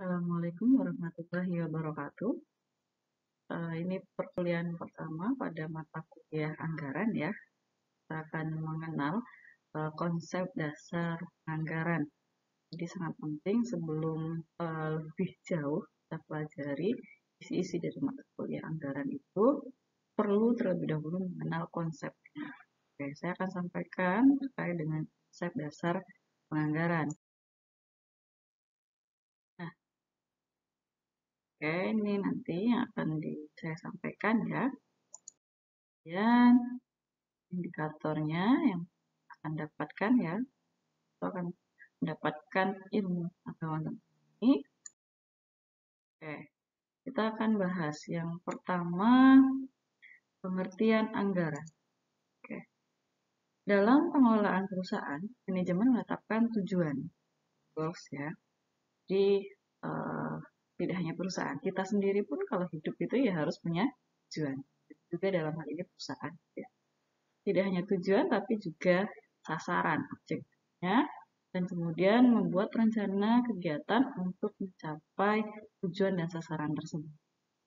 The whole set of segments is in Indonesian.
Assalamualaikum warahmatullahi wabarakatuh. Ini perkuliahan pertama pada mata kuliah anggaran ya. Kita akan mengenal konsep dasar anggaran. Jadi sangat penting sebelum lebih jauh kita pelajari isi-isi dari mata kuliah anggaran itu perlu terlebih dahulu mengenal konsepnya. Oke, saya akan sampaikan terkait dengan konsep dasar penganggaran. Nah, oke, ini nanti yang akan saya sampaikan ya. Dan indikatornya yang akan dapatkan ya, itu akan mendapatkan ilmu pengetahuan ini. Oke, kita akan bahas yang pertama, pengertian anggaran. Oke. Dalam pengelolaan perusahaan, manajemen menetapkan tujuan, goals ya. Jadi tidak hanya perusahaan, kita sendiri pun kalau hidup itu ya harus punya tujuan. Juga dalam hal ini perusahaan. Ya. Tidak hanya tujuan, tapi juga sasaran objeknya, dan kemudian membuat rencana kegiatan untuk mencapai tujuan dan sasaran tersebut.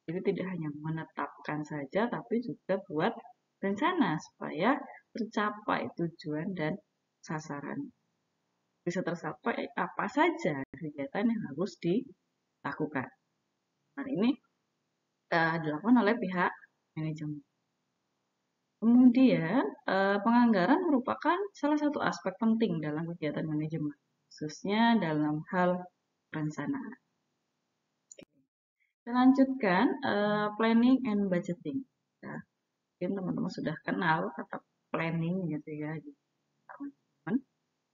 Jadi tidak hanya menetapkan saja, tapi juga buat rencana supaya tercapai tujuan dan sasaran. Bisa tercapai apa saja kegiatan yang harus dilakukan. Hal ini dilakukan oleh pihak manajemen. Kemudian, penganggaran merupakan salah satu aspek penting dalam kegiatan manajemen, khususnya dalam hal perencanaan. Kita lanjutkan, planning and budgeting. Ya, mungkin teman-teman sudah kenal kata planning gitu ya di teman-teman.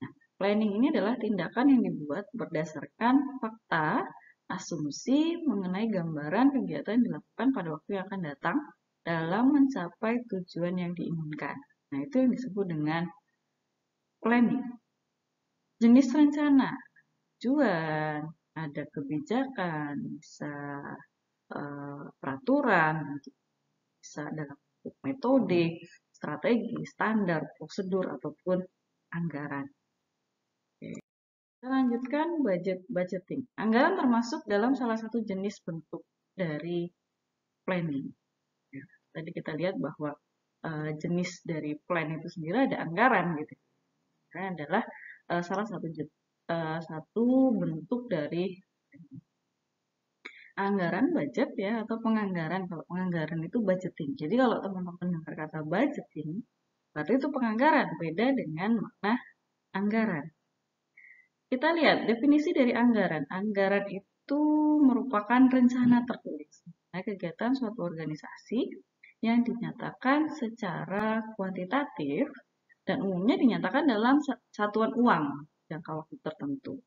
Nah, planning ini adalah tindakan yang dibuat berdasarkan fakta, asumsi mengenai gambaran kegiatan yang dilakukan pada waktu yang akan datang dalam mencapai tujuan yang diinginkan. Nah, itu yang disebut dengan planning. Jenis rencana, tujuan, ada kebijakan, bisa peraturan, bisa dalam bentuk metode, strategi, standar, prosedur, ataupun anggaran. Oke. Kita lanjutkan budgeting. Anggaran termasuk dalam salah satu jenis bentuk dari planning. Ya, tadi kita lihat bahwa jenis dari plan itu sendiri ada anggaran gitu. Ini adalah salah satu bentuk dari anggaran budget ya atau penganggaran. Kalau penganggaran itu budgeting. Jadi kalau teman-teman dengar kata budgeting, berarti itu penganggaran, beda dengan makna anggaran. Kita lihat definisi dari anggaran. Anggaran itu merupakan rencana tertulis kegiatan suatu organisasi yang dinyatakan secara kuantitatif dan umumnya dinyatakan dalam satuan uang jangka waktu tertentu.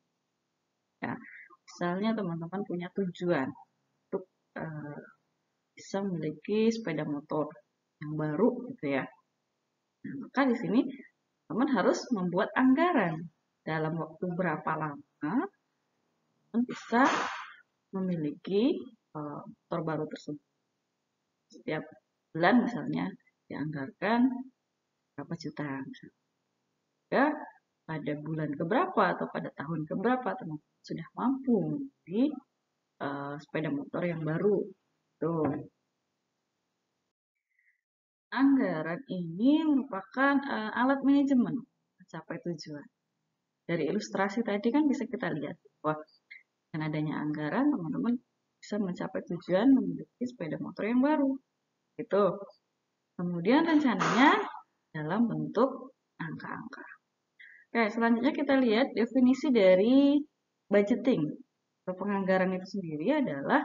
Ya, misalnya teman-teman punya tujuan untuk bisa memiliki sepeda motor yang baru gitu ya. Nah, maka di sini teman harus membuat anggaran dalam waktu berapa lama bisa memiliki motor baru tersebut. Setiap bulan misalnya dianggarkan berapa juta. Ya, pada bulan keberapa atau pada tahun keberapa teman-teman sudah mampu membeli sepeda motor yang baru. Tuh. Anggaran ini merupakan alat manajemen mencapai tujuan. Dari ilustrasi tadi kan bisa kita lihat bahwa dengan adanya anggaran teman-teman bisa mencapai tujuan memiliki sepeda motor yang baru. Gitu. Kemudian rencananya dalam bentuk angka-angka. Oke, selanjutnya kita lihat definisi dari budgeting atau penganggaran itu sendiri adalah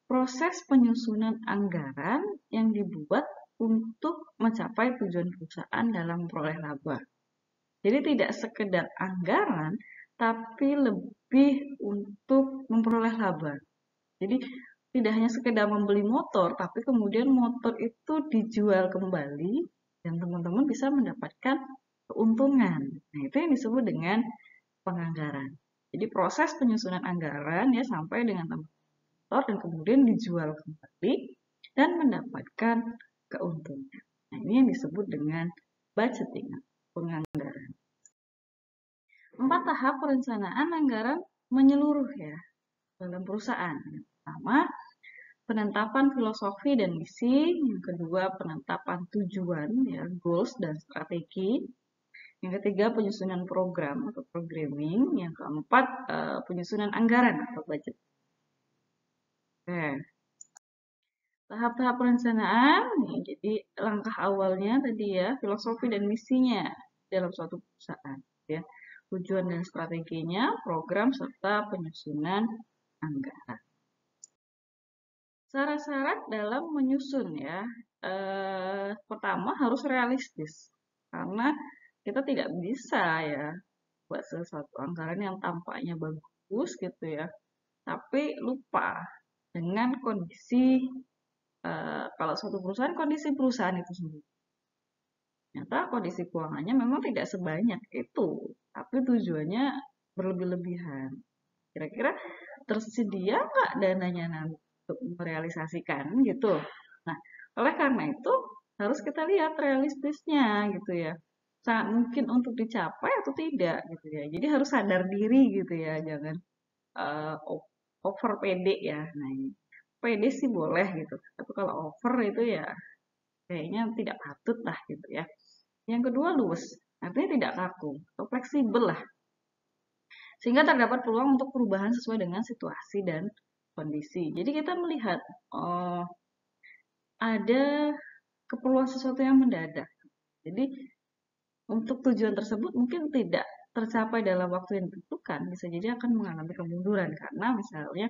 proses penyusunan anggaran yang dibuat untuk mencapai tujuan perusahaan dalam memperoleh laba. Jadi tidak sekedar anggaran, tapi lebih untuk memperoleh laba. Jadi tidak hanya sekedar membeli motor, tapi kemudian motor itu dijual kembali dan teman-teman bisa mendapatkan keuntungan. Nah, itu yang disebut dengan penganggaran. Jadi proses penyusunan anggaran ya sampai dengan motor dan kemudian dijual kembali dan mendapatkan keuntungan. Nah, ini yang disebut dengan budgeting, penganggaran. 4 tahap perencanaan anggaran menyeluruh ya. dalam perusahaan. Yang pertama, penetapan filosofi dan misi. Yang kedua, penetapan tujuan, ya, goals dan strategi. Yang ketiga, penyusunan program atau programming. Yang keempat, penyusunan anggaran atau budget. Oke. Tahap-tahap perencanaan, nih, jadi langkah awalnya tadi ya, filosofi dan misinya dalam suatu perusahaan. Ya. Tujuan dan strateginya, program, serta penyusunan anggaran. Syarat-syarat dalam menyusun ya, pertama harus realistis. Karena kita tidak bisa ya buat sesuatu anggaran yang tampaknya bagus gitu ya, tapi lupa dengan kondisi kalau suatu perusahaan, kondisi perusahaan itu sendiri. Ternyata kondisi keuangannya memang tidak sebanyak itu, tapi tujuannya berlebih-lebihan. Kira-kira tersedia nggak dananya nanti untuk merealisasikan gitu. Nah, oleh karena itu harus kita lihat realistisnya gitu ya. Sangat mungkin untuk dicapai atau tidak gitu ya. Jadi harus sadar diri gitu ya, jangan uh, over pede ya. Nah, ini pede sih boleh gitu. Tapi kalau over itu ya kayaknya tidak patut lah gitu ya. Yang kedua luwes, artinya tidak kaku atau fleksibel lah. Sehingga terdapat peluang untuk perubahan sesuai dengan situasi dan kondisi. Jadi kita melihat oh, ada keperluan sesuatu yang mendadak. Jadi untuk tujuan tersebut mungkin tidak tercapai dalam waktu yang ditentukan, bisa jadi akan mengalami kemunduran karena misalnya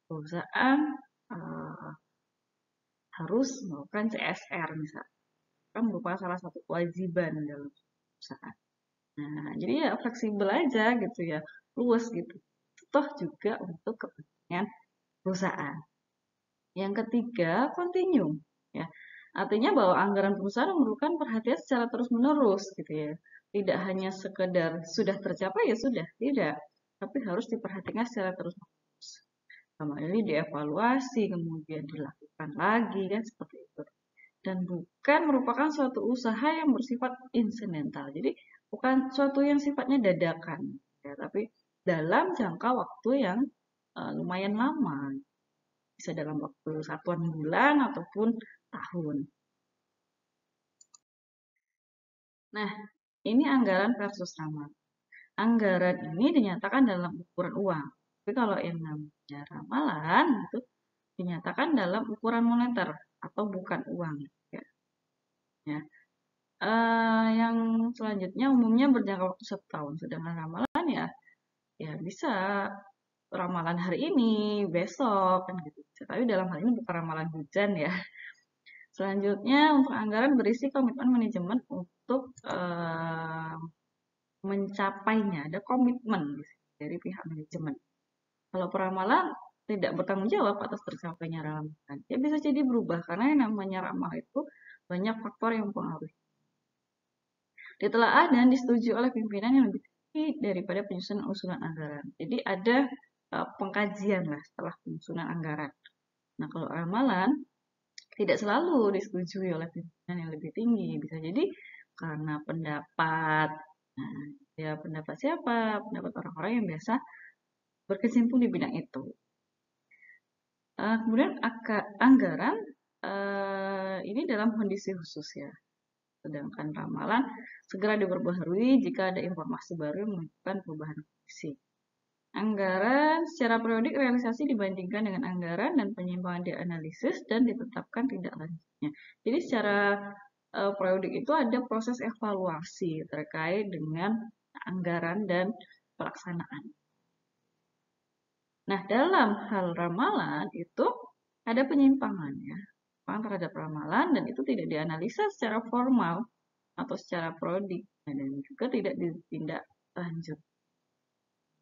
perusahaan uh, harus melakukan CSR misalnya, kan merupakan salah satu kewajiban dalam perusahaan. Nah, jadi ya fleksibel aja gitu ya, luas gitu. Toh juga untuk kepentingan perusahaan. Yang ketiga, continue. Ya. Artinya bahwa anggaran perusahaan memerlukan perhatian secara terus-menerus gitu ya. Tidak hanya sekedar sudah tercapai ya sudah, tidak. Tapi harus diperhatikan secara terus-menerus. Sama ini dievaluasi, kemudian dilakukan lagi kan seperti itu. Dan bukan merupakan suatu usaha yang bersifat insidental. Jadi bukan suatu yang sifatnya dadakan, ya, tapi dalam jangka waktu yang lumayan lama. Bisa dalam waktu satuan bulan ataupun tahun. Nah, ini anggaran versus ramalan. Anggaran ini dinyatakan dalam ukuran uang. Tapi kalau yang namanya ramalan itu dinyatakan dalam ukuran moneter atau bukan uang. Ya. Ya. Yang selanjutnya umumnya berjangka waktu 1 tahun. Sedangkan ramalan ya bisa ramalan hari ini, besok kan gitu. Tapi dalam hal ini bukan ramalan hujan ya. Selanjutnya untuk anggaran berisi komitmen manajemen untuk mencapainya. Ada komitmen dari pihak manajemen. Kalau peramalan tidak bertanggung jawab atas tercapainya ramalan. Ya bisa jadi berubah karena yang namanya ramal itu banyak faktor yang mempengaruhi. Ditelaah dan disetujui oleh pimpinan yang lebih tinggi daripada penyusunan usulan anggaran. Jadi ada pengkajian lah setelah penyusunan anggaran. Nah kalau ramalan tidak selalu disetujui oleh pimpinan yang lebih tinggi. Bisa jadi karena pendapat, nah, ya pendapat siapa? Pendapat orang-orang yang biasa berkecimpung di bidang itu. Kemudian anggaran ini dalam kondisi khusus ya. Sedangkan ramalan segera diperbaharui jika ada informasi baru yang menunjukkan perubahan kondisi. Anggaran secara periodik realisasi dibandingkan dengan anggaran dan penyimpangan dianalisis dan ditetapkan tindak lanjutnya. Jadi secara periodik itu ada proses evaluasi terkait dengan anggaran dan pelaksanaan. Nah, dalam hal ramalan itu ada penyimpangan ya, terhadap ramalan dan itu tidak dianalisa secara formal atau secara periodik dan juga tidak ditindak lanjut.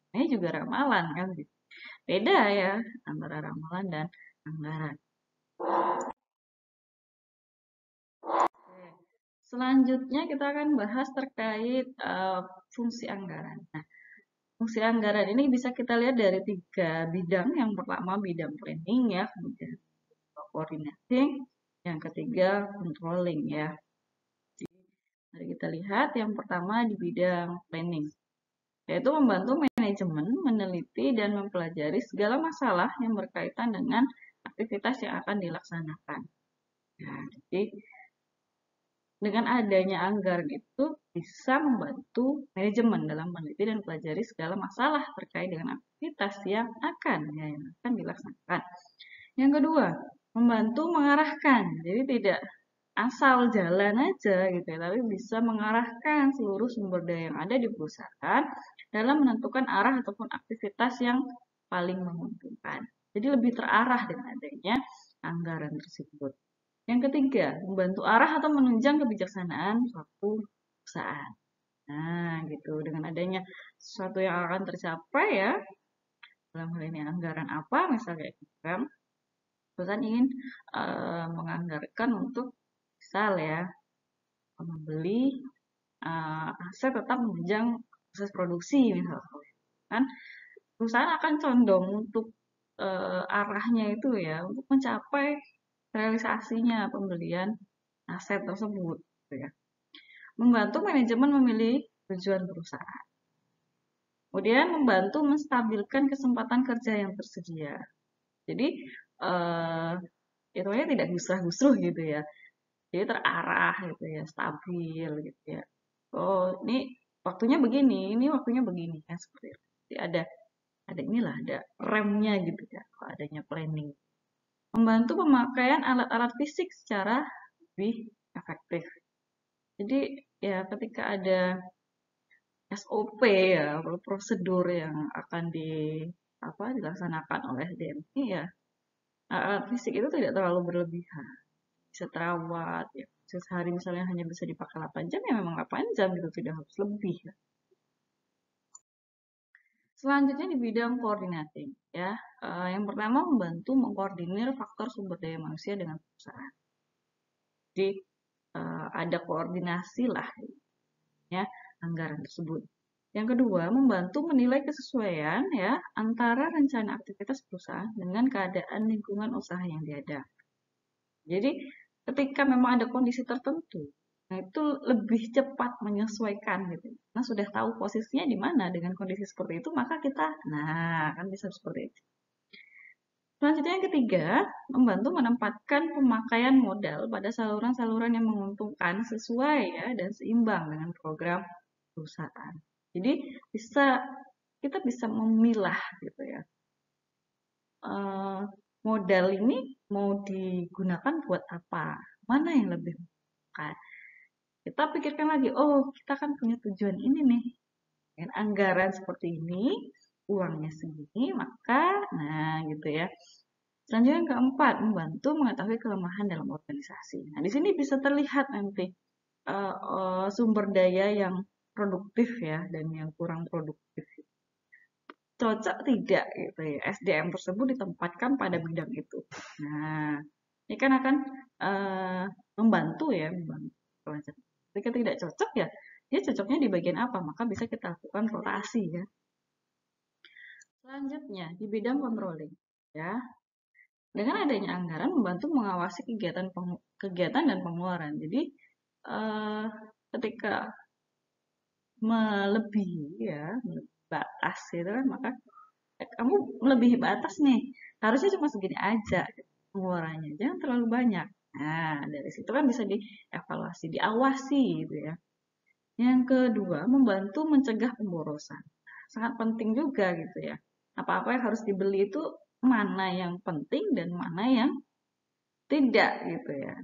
Ini juga ramalan kan gitu. Beda ya antara ramalan dan anggaran. Selanjutnya kita akan bahas terkait fungsi anggaran. Nah, fungsi anggaran ini bisa kita lihat dari 3 bidang. Yang pertama bidang planning ya, kemudian coordinating, yang ketiga controlling ya. Jadi, mari kita lihat yang pertama di bidang planning, yaitu membantu manajemen meneliti dan mempelajari segala masalah yang berkaitan dengan aktivitas yang akan dilaksanakan. Nah, jadi dengan adanya anggaran itu bisa membantu manajemen dalam meneliti dan mempelajari segala masalah terkait dengan aktivitas yang akan dilaksanakan. Yang kedua, membantu mengarahkan. Jadi tidak asal jalan aja gitu ya, tapi bisa mengarahkan seluruh sumber daya yang ada di perusahaan dalam menentukan arah ataupun aktivitas yang paling menguntungkan. Jadi lebih terarah dengan adanya anggaran tersebut. Yang ketiga, membantu arah atau menunjang kebijaksanaan suatu perusahaan. Nah, gitu. Dengan adanya sesuatu yang akan tercapai ya, dalam hal ini anggaran apa, misalnya kayak gitu kan, perusahaan ingin menganggarkan untuk misal ya, membeli aset tetap menunjang proses produksi misalnya. Kan perusahaan akan condong untuk arahnya itu ya, untuk mencapai realisasinya pembelian aset tersebut gitu ya. Membantu manajemen memilih tujuan perusahaan. Kemudian membantu menstabilkan kesempatan kerja yang tersedia. Jadi itu tidak gusrah-gusruh gitu ya. Jadi terarah gitu ya, stabil gitu ya. Oh, ini waktunya begini, ini waktunya begini kan seperti itu. Jadi ada inilah, ada remnya gitu ya, kalau adanya planning. Membantu pemakaian alat-alat fisik secara lebih efektif. Jadi ya ketika ada SOP ya, prosedur yang akan dilaksanakan oleh DMI ya, alat fisik itu tidak terlalu berlebihan. Bisa terawat ya. Sehari misalnya hanya bisa dipakai 8 jam ya memang 8 jam gitu, tidak harus lebih ya. Selanjutnya di bidang coordinating ya. Yang pertama membantu mengkoordinir faktor sumber daya manusia dengan perusahaan. Jadi ada koordinasi lah ya anggaran tersebut. Yang kedua, membantu menilai kesesuaian ya antara rencana aktivitas perusahaan dengan keadaan lingkungan usaha yang dihadapi. Jadi ketika memang ada kondisi tertentu, nah itu lebih cepat menyesuaikan gitu. Nah sudah tahu posisinya di mana dengan kondisi seperti itu, maka kita, nah kan bisa seperti itu. Selanjutnya yang ketiga, membantu menempatkan pemakaian modal pada saluran-saluran yang menguntungkan sesuai ya dan seimbang dengan program perusahaan. Jadi kita bisa memilah gitu ya. Modal ini mau digunakan buat apa? Mana yang lebih memungkinkan? Kita pikirkan lagi, oh kita kan punya tujuan ini nih. Dengan anggaran seperti ini, uangnya segini, maka nah gitu ya. Selanjutnya yang keempat, membantu mengetahui kelemahan dalam organisasi. Nah, di sini bisa terlihat nanti sumber daya yang produktif ya dan yang kurang produktif. Cocok tidak gitu ya SDM tersebut ditempatkan pada bidang itu. Nah, ini kan akan membantu ya, membantu pelajar. Jika tidak cocok ya, dia cocoknya di bagian apa? Maka bisa kita lakukan rotasi ya. Selanjutnya di bidang controlling ya. Dengan adanya anggaran membantu mengawasi kegiatan dan pengeluaran. Jadi ketika melebihi ya batas gitu kan, maka kamu melebihi batas nih, harusnya cuma segini aja gitu, pengeluarannya, jangan terlalu banyak. Nah, dari situ kan bisa dievaluasi, diawasi gitu ya. Yang kedua, membantu mencegah pemborosan. Sangat penting juga gitu ya. Apa-apa yang harus dibeli itu mana yang penting dan mana yang tidak gitu ya.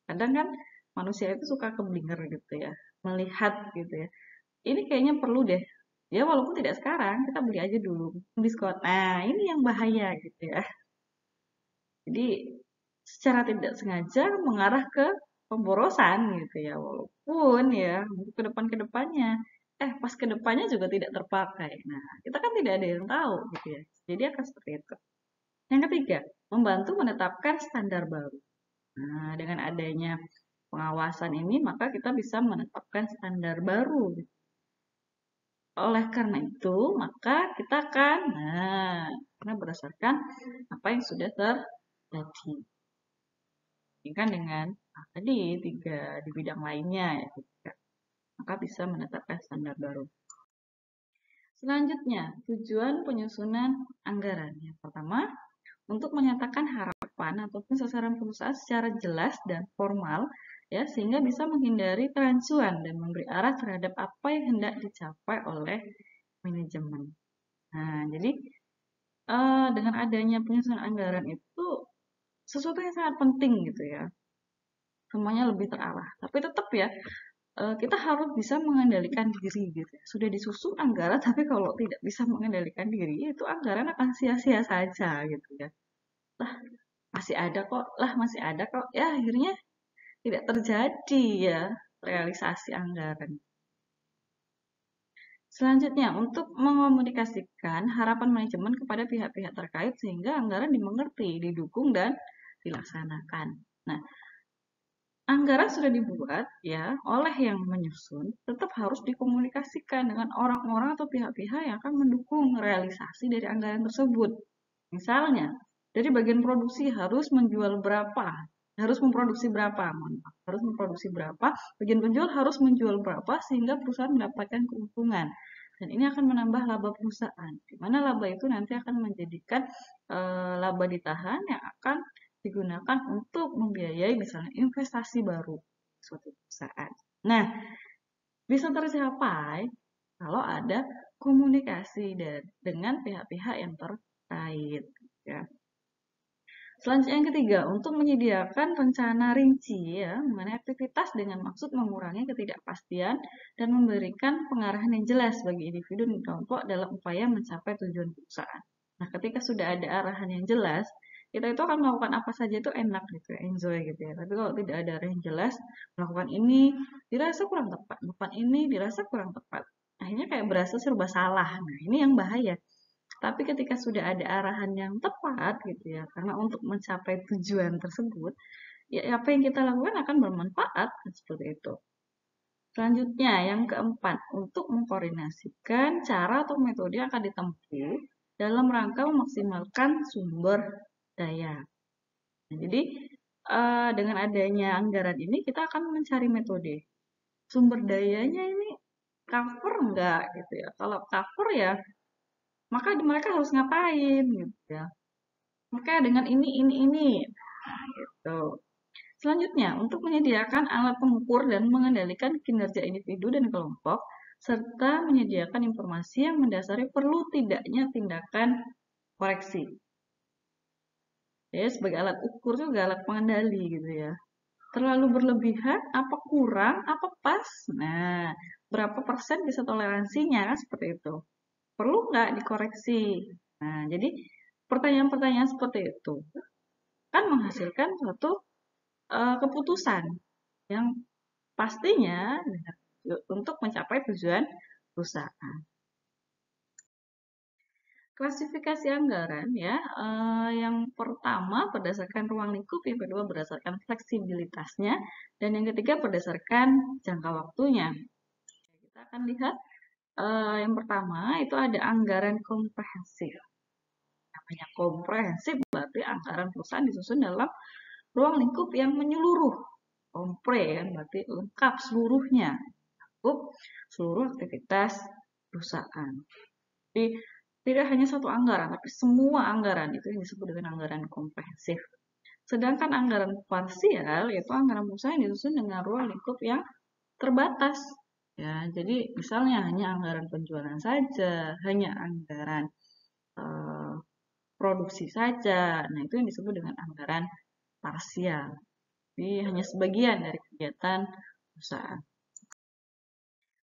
Kadang kan manusia itu suka keblinger gitu ya, melihat gitu ya. Ini kayaknya perlu deh. Ya walaupun tidak sekarang, kita beli aja dulu diskon. Nah, ini yang bahaya gitu ya. Jadi secara tidak sengaja mengarah ke pemborosan gitu ya. Walaupun ya untuk ke depannya, pas ke depannya juga tidak terpakai. Nah, kita kan tidak ada yang tahu gitu ya. Jadi akan seperti itu. Yang ketiga, membantu menetapkan standar baru. Nah, dengan adanya pengawasan ini, maka kita bisa menetapkan standar baru. Oleh karena itu, maka kita akan, karena berdasarkan apa yang sudah terjadi. Dibandingkan dengan tadi tiga di bidang lainnya, ya, maka bisa menetapkan standar baru. Selanjutnya, tujuan penyusunan anggaran. Yang pertama, untuk menyatakan harapan ataupun sasaran perusahaan secara jelas dan formal, ya, sehingga bisa menghindari kerancuan dan memberi arah terhadap apa yang hendak dicapai oleh manajemen. Nah, jadi dengan adanya penyusunan anggaran itu sesuatu yang sangat penting gitu ya. Semuanya lebih terarah. Tapi tetap ya, kita harus bisa mengendalikan diri gitu ya. Sudah disusun anggaran, tapi kalau tidak bisa mengendalikan diri, itu anggaran akan sia-sia saja gitu ya. Lah, masih ada kok, lah masih ada kok. Ya, akhirnya tidak terjadi ya realisasi anggaran. Selanjutnya, untuk mengomunikasikan harapan manajemen kepada pihak-pihak terkait sehingga anggaran dimengerti, didukung, dan dilaksanakan. Nah, anggaran sudah dibuat ya oleh yang menyusun, tetap harus dikomunikasikan dengan orang-orang atau pihak-pihak yang akan mendukung realisasi dari anggaran tersebut. Misalnya, dari bagian produksi harus menjual berapa, harus memproduksi berapa, harus memproduksi berapa, bagian penjual harus menjual berapa sehingga perusahaan mendapatkan keuntungan. Dan ini akan menambah laba perusahaan, di mana laba itu nanti akan menjadikan laba ditahan yang akan digunakan untuk membiayai misalnya investasi baru suatu perusahaan. Nah, bisa tercapai kalau ada komunikasi dengan pihak-pihak yang terkait. Ya. Selanjutnya yang ketiga, untuk menyediakan rencana rinci ya mengenai aktivitas dengan maksud mengurangi ketidakpastian dan memberikan pengarahan yang jelas bagi individu dan kelompok dalam upaya mencapai tujuan perusahaan. Nah, ketika sudah ada arahan yang jelas, kita itu akan melakukan apa saja itu enak gitu ya, enjoy gitu ya. Tapi kalau tidak ada arahan yang jelas, melakukan ini dirasa kurang tepat, melakukan ini dirasa kurang tepat. Akhirnya kayak berasa serba salah. Nah, ini yang bahaya. Tapi ketika sudah ada arahan yang tepat gitu ya, karena untuk mencapai tujuan tersebut, ya apa yang kita lakukan akan bermanfaat seperti itu. Selanjutnya, yang keempat, untuk mengkoordinasikan cara atau metode yang akan ditempuh dalam rangka memaksimalkan sumber daya. Nah, jadi, dengan adanya anggaran ini kita akan mencari metode. Sumber dayanya ini cover enggak gitu ya. Kalau cover ya, maka mereka harus ngapain gitu ya. Maka dengan ini. Nah, gitu. Selanjutnya, untuk menyediakan alat pengukur dan mengendalikan kinerja individu dan kelompok, serta menyediakan informasi yang mendasari perlu tidaknya tindakan koreksi. Ya, sebagai alat ukur juga alat pengendali gitu ya. Terlalu berlebihan, apa kurang, apa pas? Nah, berapa persen bisa toleransinya kan seperti itu. Perlu nggak dikoreksi? Nah, jadi pertanyaan-pertanyaan seperti itu kan menghasilkan suatu keputusan yang pastinya untuk mencapai tujuan perusahaan. Klasifikasi anggaran ya, yang pertama berdasarkan ruang lingkup, yang kedua berdasarkan fleksibilitasnya, dan yang ketiga berdasarkan jangka waktunya. Kita akan lihat yang pertama itu ada anggaran komprehensif. Namanya komprehensif berarti anggaran perusahaan disusun dalam ruang lingkup yang menyeluruh. Kompre kan berarti lengkap seluruhnya, mencakup seluruh aktivitas perusahaan. Jadi tidak hanya satu anggaran, tapi semua anggaran itu yang disebut dengan anggaran komprehensif. Sedangkan anggaran parsial yaitu anggaran perusahaan yang disusun dengan ruang lingkup yang terbatas. Ya, jadi misalnya hanya anggaran penjualan saja, hanya anggaran produksi saja. Nah, itu yang disebut dengan anggaran parsial. Jadi hanya sebagian dari kegiatan perusahaan.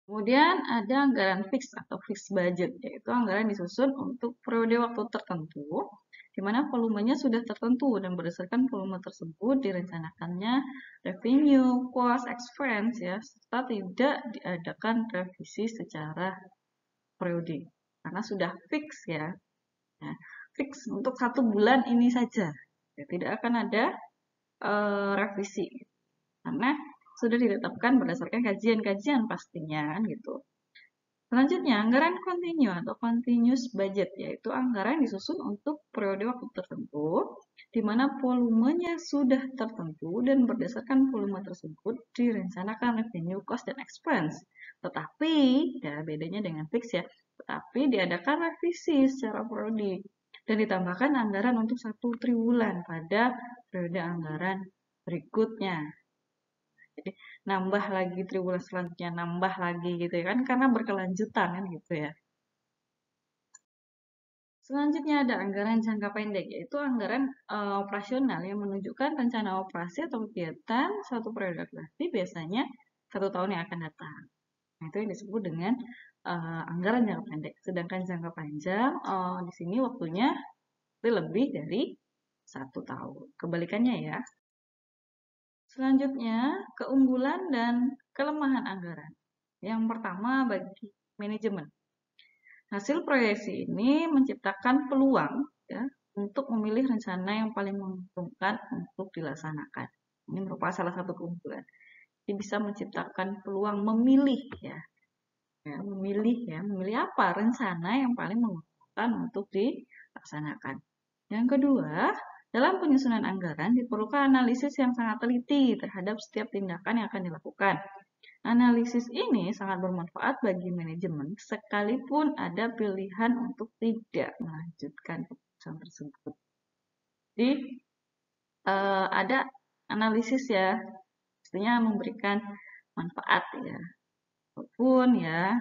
Kemudian ada anggaran fix atau fixed budget, yaitu anggaran disusun untuk periode waktu tertentu, di mana volumenya sudah tertentu dan berdasarkan volume tersebut direncanakannya revenue, cost, expense, ya, serta tidak diadakan revisi secara periode, karena sudah fix ya, fix untuk 1 bulan ini saja, ya, tidak akan ada revisi, karena sudah ditetapkan berdasarkan kajian-kajian pastinya kan gitu. Selanjutnya, anggaran kontinu atau continuous budget, yaitu anggaran yang disusun untuk periode waktu tertentu, di mana volumenya sudah tertentu dan berdasarkan volume tersebut direncanakan revenue, cost, dan expense. Tetapi, ya bedanya dengan fix ya, tetapi diadakan revisi secara periodik dan ditambahkan anggaran untuk 1 triwulan pada periode anggaran berikutnya. Jadi nambah lagi triwulan selanjutnya, nambah lagi gitu ya kan, karena berkelanjutan kan gitu ya. Selanjutnya ada anggaran jangka pendek, yaitu anggaran operasional yang menunjukkan rencana operasi atau kegiatan suatu periode operasi, biasanya 1 tahun yang akan datang. Nah, itu yang disebut dengan anggaran jangka pendek. Sedangkan jangka panjang di sini waktunya lebih dari 1 tahun. Kebalikannya ya. Selanjutnya, keunggulan dan kelemahan anggaran. Yang pertama bagi manajemen. Hasil proyeksi ini menciptakan peluang ya, untuk memilih rencana yang paling menguntungkan untuk dilaksanakan. Ini merupakan salah satu keunggulan. Jadi bisa menciptakan peluang memilih ya, memilih apa rencana yang paling menguntungkan untuk dilaksanakan. Yang kedua, dalam penyusunan anggaran diperlukan analisis yang sangat teliti terhadap setiap tindakan yang akan dilakukan. Analisis ini sangat bermanfaat bagi manajemen sekalipun ada pilihan untuk tidak melanjutkan keputusan tersebut. Jadi ada analisis ya, pastinya memberikan manfaat ya, walaupun ya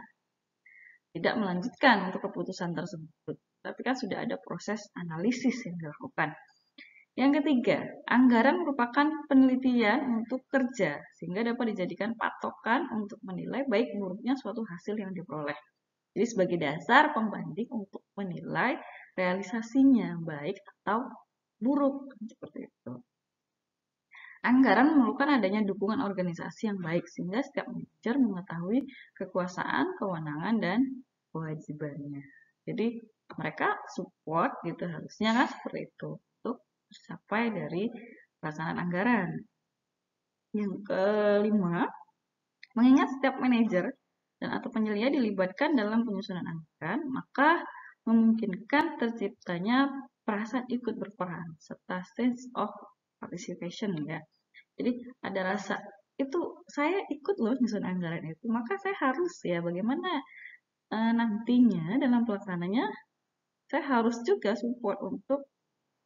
tidak melanjutkan untuk keputusan tersebut. Tapi kan sudah ada proses analisis yang dilakukan. Yang ketiga, anggaran merupakan penelitian untuk kerja, sehingga dapat dijadikan patokan untuk menilai baik buruknya suatu hasil yang diperoleh. Jadi sebagai dasar pembanding untuk menilai realisasinya, baik atau buruk, seperti itu. Anggaran memerlukan adanya dukungan organisasi yang baik, sehingga setiap manajer mengetahui kekuasaan, kewenangan, dan kewajibannya. Jadi mereka support gitu harusnya kan seperti itu untuk tercapai dari pelaksanaan anggaran. Yang kelima, mengingat setiap manajer dan atau penyelia dilibatkan dalam penyusunan anggaran, maka memungkinkan terciptanya perasaan ikut berperan serta sense of participation ya. Jadi ada rasa itu saya ikut loh nyusun anggaran itu, maka saya harus ya bagaimana nantinya dalam pelaksananya saya harus juga support untuk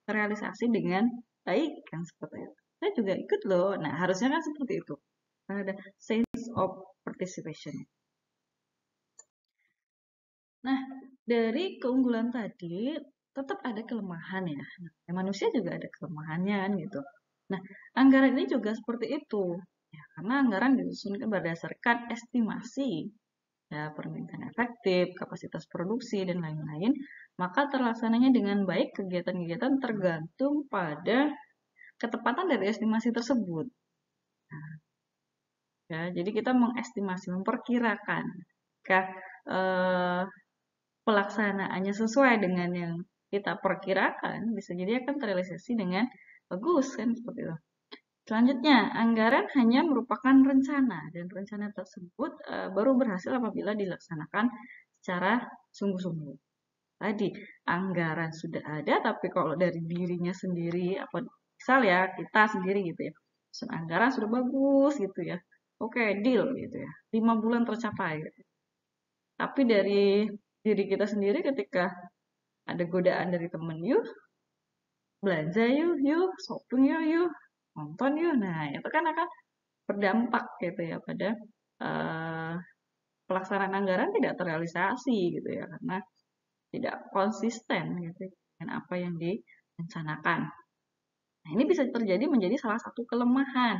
realisasi dengan baik kan seperti itu. Saya juga ikut loh. Nah, harusnya kan seperti itu. Ada sense of participation. Nah, dari keunggulan tadi tetap ada kelemahan ya. Nah, manusia juga ada kelemahannya kan gitu. Nah, anggaran ini juga seperti itu. Ya, karena anggaran disusun berdasarkan estimasi ya, permintaan efektif, kapasitas produksi, dan lain-lain, maka terlaksananya dengan baik kegiatan-kegiatan tergantung pada ketepatan dari estimasi tersebut. Nah, ya, jadi kita mengestimasi, memperkirakan pelaksanaannya sesuai dengan yang kita perkirakan, bisa jadi akan terrealisasi dengan bagus kan seperti itu. Selanjutnya, anggaran hanya merupakan rencana dan rencana tersebut baru berhasil apabila dilaksanakan secara sungguh-sungguh. Tadi anggaran sudah ada, tapi kalau dari dirinya sendiri, apa misal ya kita sendiri gitu ya, anggaran sudah bagus gitu ya, oke deal gitu ya, 5 bulan tercapai. Gitu. Tapi dari diri kita sendiri ketika ada godaan dari temen, yuk belanja yuk, shopping yuk, nonton yuk. Nah, itu kan akan berdampak gitu ya pada uh, pelaksanaan anggaran tidak terrealisasi gitu ya karena tidak konsisten gitu dengan apa yang direncanakan. Nah, ini bisa terjadi menjadi salah satu kelemahan.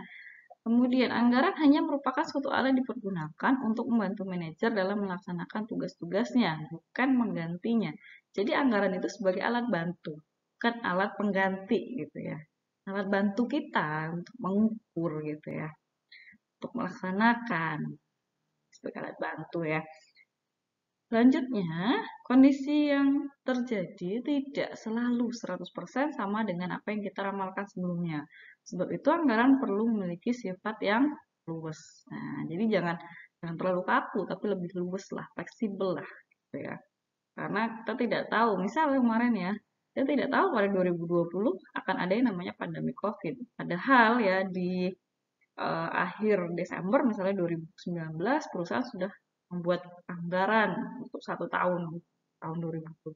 Kemudian, anggaran hanya merupakan suatu alat dipergunakan untuk membantu manajer dalam melaksanakan tugas-tugasnya, bukan menggantinya. Jadi, anggaran itu sebagai alat bantu, bukan alat pengganti gitu ya. Alat bantu kita untuk mengukur gitu ya, untuk melaksanakan sebagai alat bantu ya. Selanjutnya, kondisi yang terjadi tidak selalu 100% sama dengan apa yang kita ramalkan sebelumnya. Sebab itu anggaran perlu memiliki sifat yang luas. Nah, jadi jangan Jangan terlalu kaku, tapi lebih luwes lah, fleksibel lah, gitu ya. Karena kita tidak tahu, misalnya kemarin ya, kita tidak tahu pada 2020 akan ada yang namanya pandemi COVID. Padahal ya di akhir Desember misalnya 2019 perusahaan sudah membuat anggaran untuk 1 tahun, tahun 2020.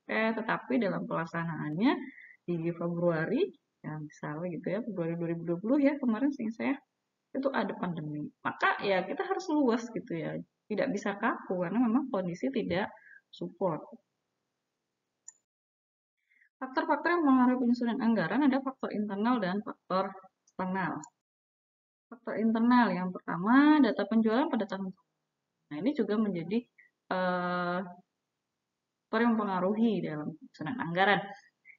Tetapi dalam pelaksanaannya di Februari, ya misalnya gitu ya, Februari 2020 ya kemarin seingat saya, itu ada pandemi. Maka ya kita harus luas gitu ya, tidak bisa kaku karena memang kondisi tidak support. Faktor-faktor yang mengaruhi penyusunan anggaran ada faktor internal dan faktor eksternal. Faktor internal yang pertama data penjualan pada tahun. Nah ini juga menjadi faktor yang mempengaruhi dalam penyusunan anggaran.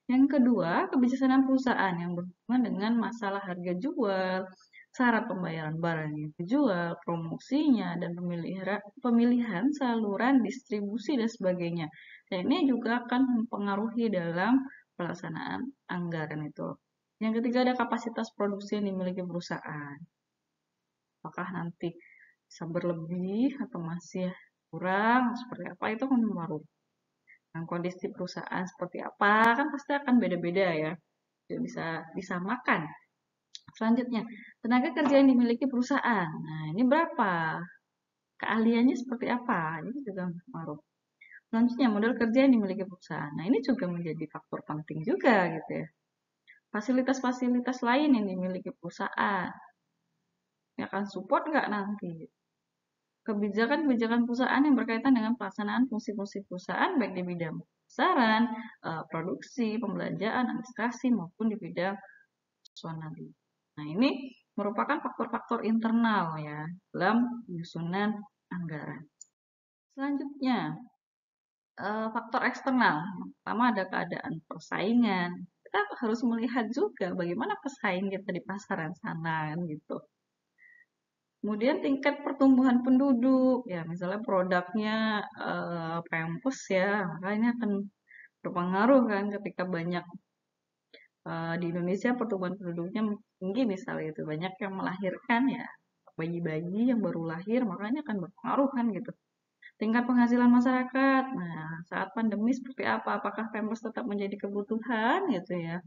Yang kedua, kebijaksanaan perusahaan yang berhubungan dengan masalah harga jual, syarat pembayaran barang yang dijual, promosinya, dan pemilihan saluran distribusi dan sebagainya. Dan ini juga akan mempengaruhi dalam pelaksanaan anggaran itu. Yang ketiga ada kapasitas produksi yang dimiliki perusahaan. Apakah nanti bisa berlebih atau masih kurang, seperti apa itu kan mempengaruhi. Yang kondisi perusahaan seperti apa kan pasti akan beda-beda ya, tidak bisa disamakan. Selanjutnya, tenaga kerja yang dimiliki perusahaan. Nah, ini berapa? Keahliannya seperti apa? Ini juga berpengaruh. Selanjutnya, modal kerja yang dimiliki perusahaan. Nah, ini juga menjadi faktor penting juga gitu ya. Fasilitas-fasilitas lain yang dimiliki perusahaan. Ini akan support nggak nanti? Kebijakan-kebijakan perusahaan yang berkaitan dengan pelaksanaan fungsi-fungsi perusahaan baik di bidang pemasaran, produksi, pembelanjaan, administrasi maupun di bidang personal. Nah, ini merupakan faktor-faktor internal ya dalam penyusunan anggaran. Selanjutnya, faktor eksternal. Pertama ada keadaan persaingan. Kita harus melihat juga bagaimana pesaing kita di pasaran sana kan gitu. Kemudian tingkat pertumbuhan penduduk, ya misalnya produknya Pampers ya, maka ini akan berpengaruh kan ketika banyak di Indonesia pertumbuhan penduduknya tinggi misalnya itu banyak yang melahirkan ya bayi-bayi yang baru lahir makanya akan berpengaruh kan gitu. Tingkat penghasilan masyarakat, nah saat pandemi seperti apa? Apakah Pampers tetap menjadi kebutuhan gitu ya?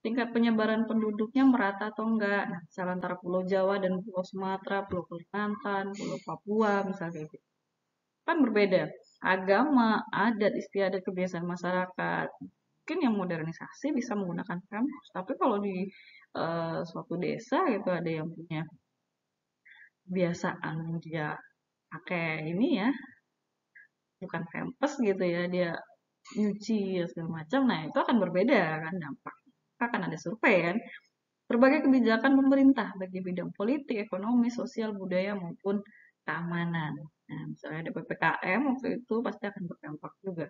Tingkat penyebaran penduduknya merata atau enggak? Nah, misalnya antara Pulau Jawa dan Pulau Sumatera, Pulau Kalimantan, Pulau Papua, misalnya kayak gitu. Kan berbeda. Agama, adat, istiadat, kebiasaan masyarakat. Mungkin yang modernisasi bisa menggunakan kampus, tapi kalau di suatu desa gitu ada yang punya kebiasaan dia pakai ini ya, bukan kampus gitu ya, dia nyuci segala macam. Nah, itu akan berbeda kan dampak. Akan ada survei kan. Berbagai kebijakan pemerintah bagi bidang politik, ekonomi, sosial, budaya maupun keamanan. Nah, misalnya ada PPKM waktu itu pasti akan berdampak juga.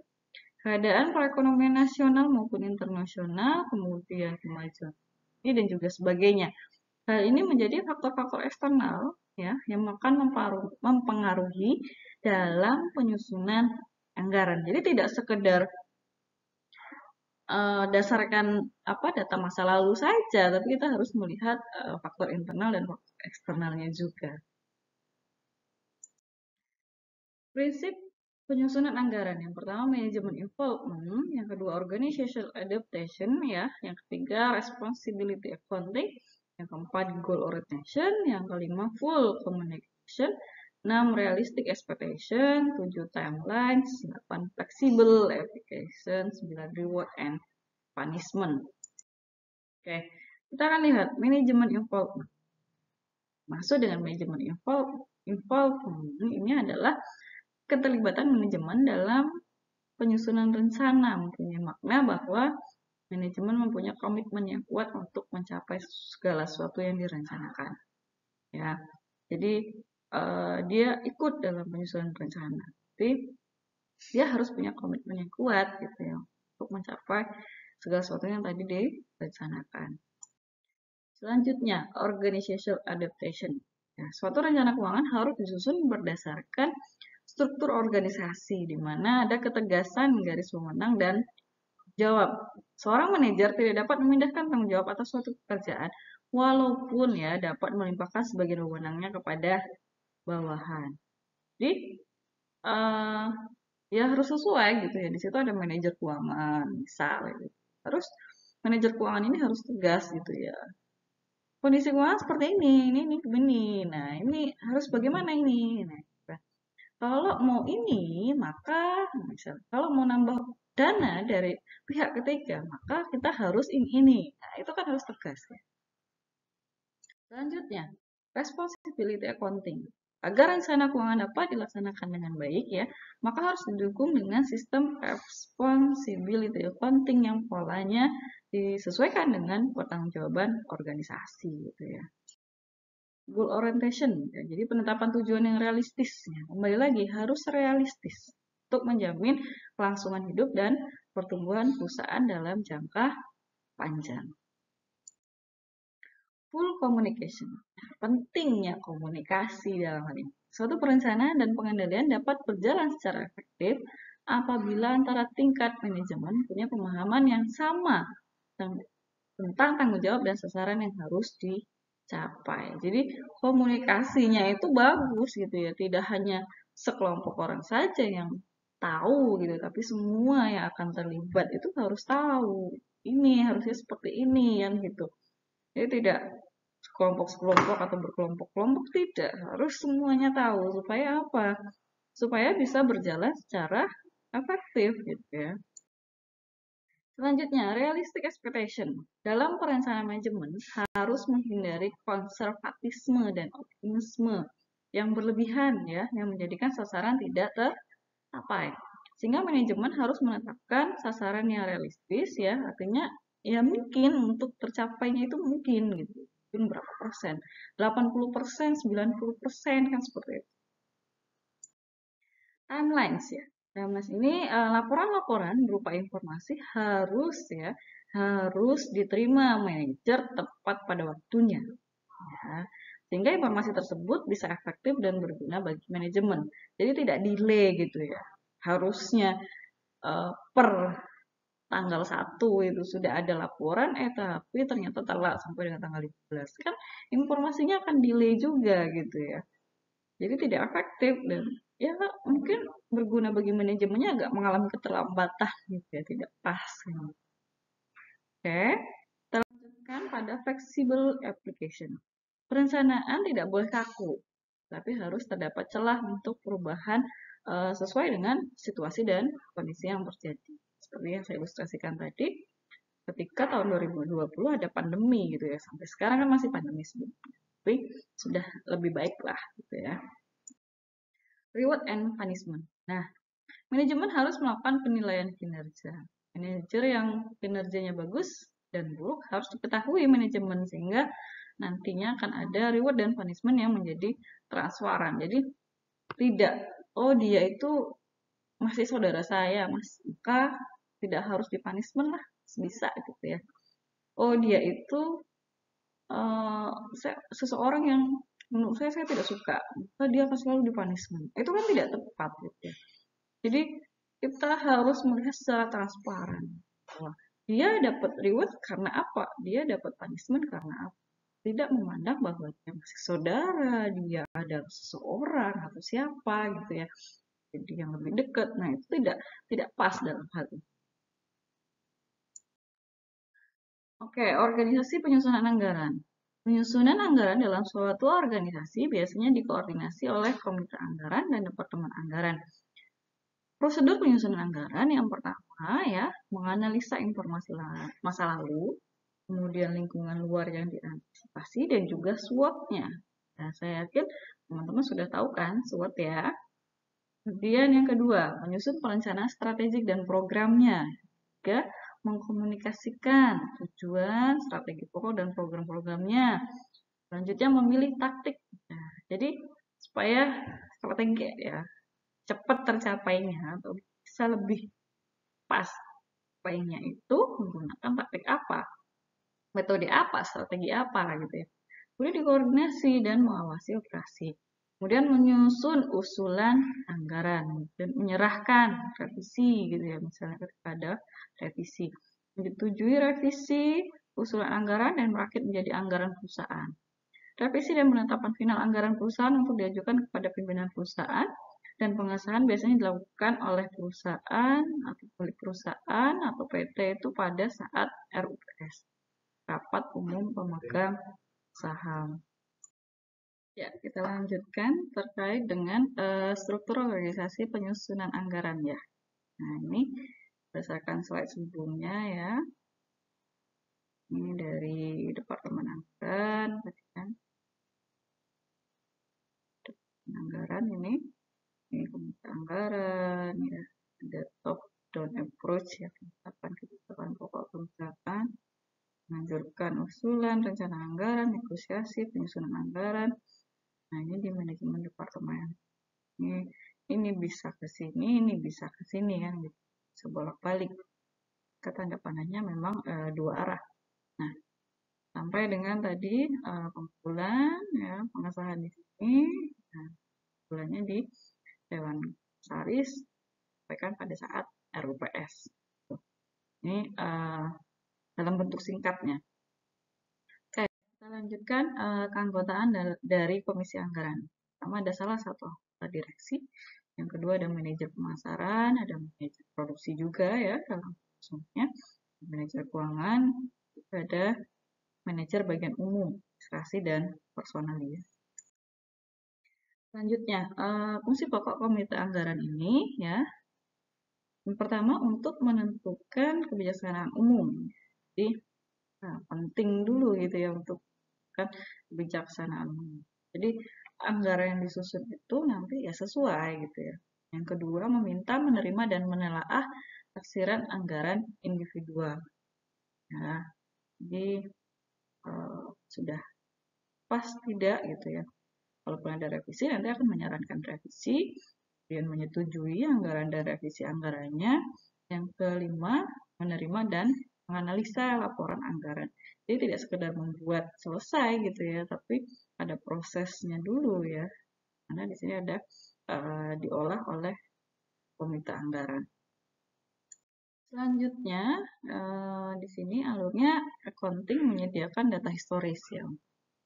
Keadaan perekonomian nasional maupun internasional, kemudian kemajuan ini dan juga sebagainya. Hal ini menjadi faktor-faktor eksternal ya yang akan mempengaruhi dalam penyusunan anggaran. Jadi tidak sekedar dasarkan apa data masa lalu saja, tapi kita harus melihat faktor internal dan faktor eksternalnya juga. Prinsip penyusunan anggaran yang pertama manajemen involvement, yang kedua organizational adaptation ya, yang ketiga responsibility accounting, yang keempat goal orientation, yang kelima full communication, 6 realistic expectation, 7 timelines, 8 flexible application, 9 reward and punishment. Oke, kita akan lihat manajemen involvement. Maksud dengan manajemen involvement ini adalah keterlibatan manajemen dalam penyusunan rencana, mempunyai makna bahwa manajemen mempunyai komitmen yang kuat untuk mencapai segala sesuatu yang direncanakan. Ya, jadi dia ikut dalam penyusunan rencana. Jadi dia harus punya komitmen yang kuat gitu ya untuk mencapai segala sesuatu yang tadi direncanakan. Selanjutnya, organizational adaptation. Ya, suatu rencana keuangan harus disusun berdasarkan struktur organisasi, di mana ada ketegasan garis wewenang dan jawab. Seorang manajer tidak dapat memindahkan tanggung jawab atas suatu pekerjaan, walaupun ya dapat melimpahkan sebagian wewenangnya kepada bawahan. Jadi ya harus sesuai gitu ya. Di situ ada manajer keuangan misal gitu. Terus manajer keuangan ini harus tegas gitu ya. Kondisi keuangan seperti ini begini. Nah, ini harus bagaimana ini? Nah, gitu. Kalau mau ini, maka misal kalau mau nambah dana dari pihak ketiga, maka kita harus ini. Nah, itu kan harus tegas ya. Selanjutnya, responsibility accounting. Agar rencana keuangan dapat dilaksanakan dengan baik ya, maka harus didukung dengan sistem responsibility accounting yang polanya disesuaikan dengan pertanggungjawaban organisasi gitu ya. Goal orientation, ya, jadi penetapan tujuan yang realistis. Ya. Kembali lagi harus realistis untuk menjamin kelangsungan hidup dan pertumbuhan perusahaan dalam jangka panjang. Full communication. Pentingnya komunikasi dalam hal ini. Suatu perencanaan dan pengendalian dapat berjalan secara efektif apabila antara tingkat manajemen punya pemahaman yang sama tentang tanggung jawab dan sasaran yang harus dicapai. Jadi komunikasinya itu bagus gitu ya, tidak hanya sekelompok orang saja yang tahu gitu, tapi semua yang akan terlibat itu harus tahu. Ini harusnya seperti ini kan gitu. Jadi tidak sekelompok-sekelompok atau berkelompok-kelompok tidak, harus semuanya tahu supaya apa? Supaya bisa berjalan secara efektif gitu ya. Selanjutnya, realistic expectation. Dalam perencanaan manajemen harus menghindari konservatisme dan optimisme yang berlebihan ya, yang menjadikan sasaran tidak tercapai. Sehingga manajemen harus menetapkan sasaran yang realistis ya, artinya ya mungkin untuk tercapainya itu mungkin gitu. Mungkin berapa persen? 80%, 90% kan seperti itu. Timelines ya. Timelines ini laporan-laporan berupa informasi harus ya harus diterima manajer tepat pada waktunya. Ya. Sehingga informasi tersebut bisa efektif dan berguna bagi manajemen. Jadi tidak delay gitu ya. Harusnya per tanggal 1 itu sudah ada laporan, tapi ternyata telat sampai dengan tanggal 15. Kan informasinya akan delay juga gitu ya. Jadi tidak efektif dan ya mungkin berguna bagi manajemennya agak mengalami keterlambatan gitu ya, tidak pas. Gitu. Oke, kita lanjutkan pada flexible application. Perencanaan tidak boleh kaku, tapi harus terdapat celah untuk perubahan sesuai dengan situasi dan kondisi yang terjadi. Seperti yang saya ilustrasikan tadi, ketika tahun 2020 ada pandemi gitu ya, sampai sekarang kan masih pandemi sebenarnya, tapi sudah lebih baik lah gitu ya. Reward and punishment. Nah, manajemen harus melakukan penilaian kinerja. Manajer yang kinerjanya bagus dan buruk harus diketahui manajemen sehingga nantinya akan ada reward dan punishment yang menjadi transparan. Jadi tidak, oh dia itu masih saudara saya, maka tidak harus dipunishment lah, bisa gitu ya. Oh dia itu seseorang yang menurut saya tidak suka, maka dia akan selalu dipunishment. Itu kan tidak tepat gitu ya. Jadi kita harus melihat secara transparan bahwa dia dapat reward karena apa, dia dapat punishment karena apa. Tidak memandang bahwa dia masih saudara, dia adalah seseorang atau siapa gitu ya. Jadi yang lebih dekat. Nah, itu tidak pas dalam hal ini. Oke, organisasi penyusunan anggaran. Penyusunan anggaran dalam suatu organisasi biasanya dikoordinasi oleh komite anggaran dan departemen anggaran. Prosedur penyusunan anggaran yang pertama ya, menganalisa informasi masa lalu, kemudian lingkungan luar yang diantisipasi dan juga SWOT-nya. Nah, saya yakin teman-teman sudah tahu kan SWOT ya. Kemudian yang kedua, menyusun perencanaan strategik dan programnya. Tiga, mengkomunikasikan tujuan, strategi pokok dan program-programnya. Selanjutnya memilih taktik. Nah, jadi supaya strategi ya cepat tercapainya atau bisa lebih pas capainya itu menggunakan taktik apa, metode apa, strategi apa gitu ya. Kemudian dikoordinasi dan mengawasi operasi. Kemudian menyusun usulan anggaran dan menyerahkan revisi gitu ya, misalnya ketika ada revisi. Menyetujui revisi usulan anggaran dan merakit menjadi anggaran perusahaan. Revisi dan penetapan final anggaran perusahaan untuk diajukan kepada pimpinan perusahaan dan pengesahan biasanya dilakukan oleh perusahaan atau pemilik perusahaan atau PT itu pada saat RUPS, rapat umum pemegang saham. Ya, kita lanjutkan terkait dengan struktur organisasi penyusunan anggaran ya. Nah, ini berdasarkan slide sebelumnya ya. Ini dari Departemen Anggaran, kan? Anggaran ini komite anggaran ya, ada top down approach ya, penetapan kebijakan pokok kebijakan, menganjurkan usulan rencana anggaran, negosiasi penyusunan anggaran. Nah, ini di manajemen departemen. Ini bisa ke sini, ini bisa ke sini kan, gitu. Bisa bolak-balik. Tanda panahnya memang dua arah. Nah, sampai dengan tadi pengumpulan ya, pengesahan di sini. Nah, bulannya di Dewan Komisaris sampaikan pada saat RUPS. Ini dalam bentuk singkatnya. Oke, kita lanjutkan keanggotaan dari Komisi Anggaran. Pertama ada salah satu anggota direksi, yang kedua ada manajer pemasaran, ada manajer produksi juga ya dalam semuanya, manajer keuangan, juga ada manajer bagian umum, administrasi dan personalia. Selanjutnya, fungsi pokok komite anggaran ini ya, yang pertama untuk menentukan kebijaksanaan umum. Jadi penting dulu gitu ya untuk kan kebijaksanaan umum. Jadi anggaran yang disusun itu nanti ya sesuai gitu ya. Yang kedua meminta, menerima dan menelaah tafsiran anggaran individual. Ya, jadi sudah pas tidak gitu ya. Kalaupun ada revisi nanti akan menyarankan revisi, kemudian menyetujui anggaran dan revisi anggarannya. Yang kelima, menerima dan menganalisa laporan anggaran. Jadi tidak sekedar membuat selesai gitu ya, tapi ada prosesnya dulu ya. Karena di sini ada diolah oleh komite anggaran. Selanjutnya, di sini alurnya accounting menyediakan data historis ya,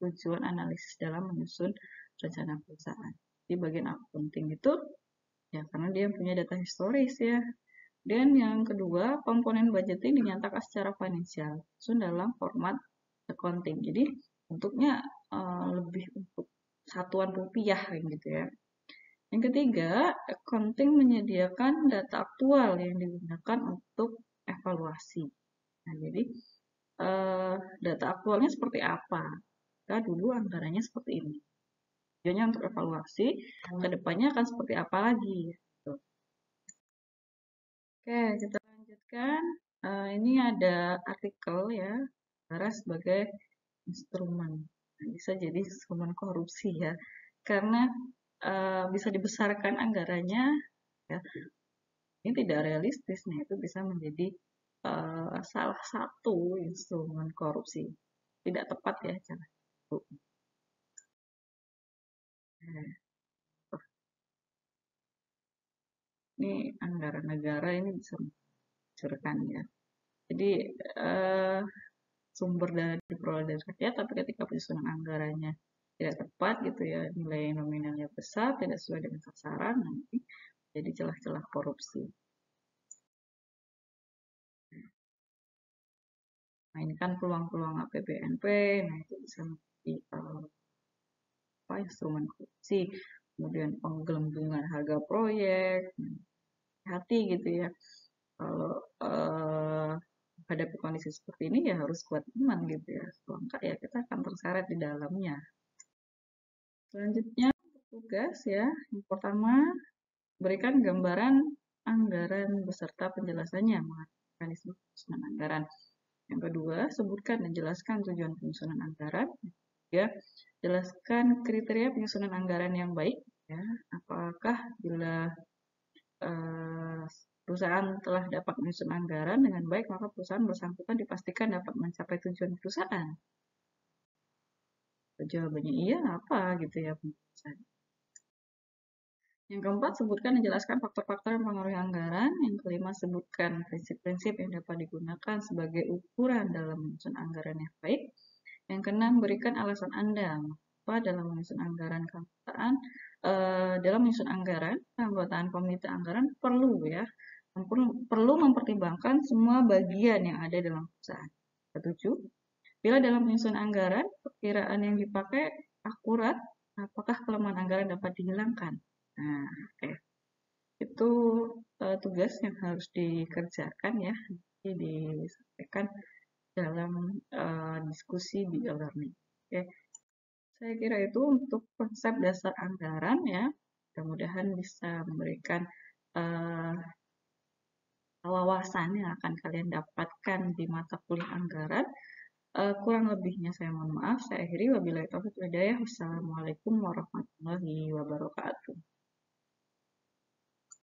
tujuan analisis dalam menyusun rencana perusahaan. Di bagian accounting itu ya karena dia punya data historis ya. Dan yang kedua, komponen budgeting dinyatakan secara finansial, susun dalam format accounting. Jadi bentuknya lebih untuk satuan rupiah gitu ya. Yang ketiga, accounting menyediakan data aktual yang digunakan untuk evaluasi. Nah, jadi data aktualnya seperti apa? Kita dulu anggarannya seperti ini. Tujuannya untuk evaluasi, kedepannya akan seperti apa lagi? Gitu. Oke, kita lanjutkan. Ini ada artikel ya, anggaran sebagai instrumen. Nah, bisa jadi instrumen korupsi ya, karena bisa dibesarkan anggarannya ya. Ini tidak realistis nih, itu bisa menjadi salah satu instrumen korupsi. Tidak tepat ya cara itu. Ini anggaran negara ini bisa menghancurkan ya. Jadi sumber dana diperoleh dari rakyat, tapi ketika penyusunan anggarannya tidak tepat gitu ya, nilai nominalnya besar, tidak sesuai dengan sasaran, nanti jadi celah-celah korupsi. Nah, ini kan peluang-peluang APBNP, nah itu bisa menjadi instrumen korupsi, kemudian penggelembungan harga proyek, hati gitu ya. Kalau menghadapi kondisi seperti ini ya harus kuat iman gitu ya. Kalau enggak ya kita akan terseret di dalamnya. Selanjutnya tugas ya. Yang pertama berikan gambaran anggaran beserta penjelasannya mengenai mekanisme penyusunan anggaran. Yang kedua, sebutkan dan jelaskan tujuan penyusunan anggaran. Ya, jelaskan kriteria penyusunan anggaran yang baik. Ya, apakah bila perusahaan telah dapat menyusun anggaran dengan baik, maka perusahaan bersangkutan dipastikan dapat mencapai tujuan perusahaan. Jawabannya iya, apa gitu ya perusahaan. Yang keempat, sebutkan dan jelaskan faktor-faktor yang mempengaruhi anggaran. Yang kelima, sebutkan prinsip-prinsip yang dapat digunakan sebagai ukuran dalam menyusun anggaran yang baik. Yang keenam, berikan alasan Anda mengapa dalam menyusun anggaran, keanggotaan komite anggaran perlu ya, perlu mempertimbangkan semua bagian yang ada dalam perusahaan. Ketujuh, bila dalam menyusun anggaran, perkiraan yang dipakai akurat, apakah kelemahan anggaran dapat dihilangkan? Nah, oke. Itu tugas yang harus dikerjakan ya, nanti disampaikan dalam diskusi di e-learning. Oke, saya kira itu untuk konsep dasar anggaran ya. Mudah-mudahan bisa memberikan uh, wawasan yang akan kalian dapatkan di mata kuliah anggaran. Kurang lebihnya saya mohon maaf. Saya akhiri. Wabillahi taufiq wal hidayah. Wassalamualaikum warahmatullahi wabarakatuh.